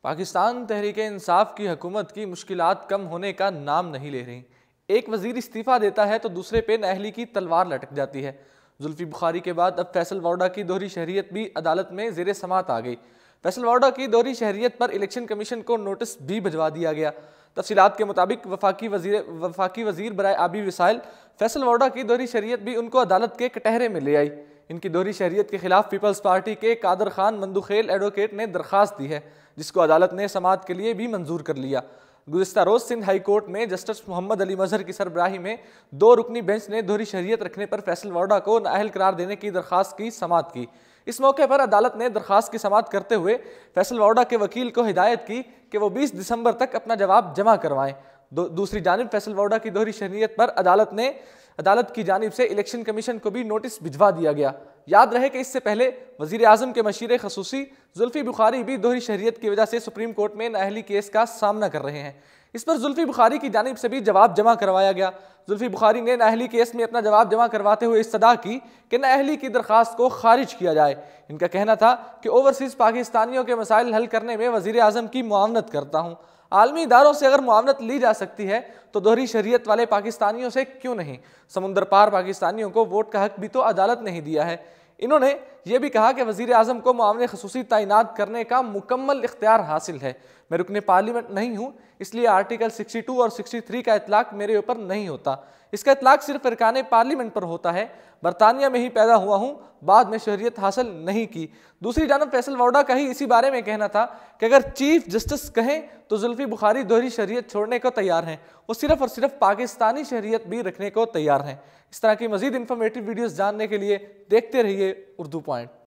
पाकिस्तान तहरीक-ए-इंसाफ की हुकूमत की मुश्किलात कम होने का नाम नहीं ले रही। एक वजीर इस्तीफ़ा देता है तो दूसरे पे नाअहली की तलवार लटक जाती है। जुल्फी बुखारी के बाद अब फैसल वाडा की दोहरी शहरियत भी अदालत में ज़ेर समात आ गई। फैसल वाडा की दोहरी शहरियत पर इलेक्शन कमीशन को नोटिस भी भिजवा दिया गया। तफसीलात के मुताबिक वफाकी वजीर बराए आबी वसाइल फैसल वाडा की दोहरी शहरियत भी उनको अदालत के कटहरे में ले आई। इनकी दोहरी शहरियत के खिलाफ पीपल्स पार्टी के कादर खान मंदुखेल एडवोकेट ने दरख्वास्त दी है, जिसको अदालत ने समाअत के लिए भी मंजूर कर लिया। गुज़िश्ता रोज सिंध हाई कोर्ट में जस्टिस मोहम्मद अली मजहर की सरबराही में 2 रुकनी बेंच ने दोहरी शहरियत रखने पर फैसल वाडा को नाअहल करार देने की दरख्वास्त की समाअत की। इस मौके पर अदालत ने दरख्वास्त की समाअत करते हुए फैसल वाडा के वकील को हिदायत की कि वो 20 दिसंबर तक अपना जवाब जमा करवाएं। दूसरी जानिब फैसल वाडा की दोहरी शहरियत पर अदालत की जानिब से इलेक्शन कमीशन को भी नोटिस भिजवा दिया गया। याद रहे कि इससे पहले वजीर आजम के मशीर खसूसी जुल्फी बुखारी भी दोहरी शहरियत की वजह से सुप्रीम कोर्ट में नाअहली केस का सामना कर रहे हैं। इस पर जुल्फी बुखारी की जानिब से भी जवाब जमा करवाया गया। जुल्फी बुखारी ने नाअहली केस में अपना जवाब जमा करवाते हुए इस्तदा की कि नाअहली की दरख्वास्त को खारिज किया जाए। इनका कहना था कि ओवरसीज पाकिस्तानियों के मसाइल हल करने में वजीर आजम की मुआवनत करता हूँ। आलमी इदारों से अगर मुआवनत ली जा सकती है तो दोहरी शहरियत वाले पाकिस्तानियों से क्यों नहीं। समुंदर पार पाकिस्तानियों को वोट का हक भी तो अदालत ने ही दिया है। इन्होंने ये भी कहा कि वजीर आजम को मुआवने खसूसी तैनात करने का मुकम्मल इख्तियार हासिल है। मैं रुकने पार्लियामेंट नहीं हूँ, इसलिए आर्टिकल 62 और 63 का इतलाक मेरे ऊपर नहीं होता। इसका इतलाक सिर्फ अरकान पार्लियामेंट पर होता है। बरतानिया में ही पैदा हुआ हूँ, बाद में शहरियत हासिल नहीं की। दूसरी जानब फैसल वाडा का ही इसी बारे में कहना था कि अगर चीफ जस्टिस कहें तो जुल्फी बुखारी दोहरी शहरियत छोड़ने को तैयार हैं। वो सिर्फ और सिर्फ पाकिस्तानी शहरियत भी रखने को तैयार हैं। इस तरह की मजीद इंफॉर्मेटिव वीडियोस जानने के लिए देखते रहिए उर्दू पॉइंट।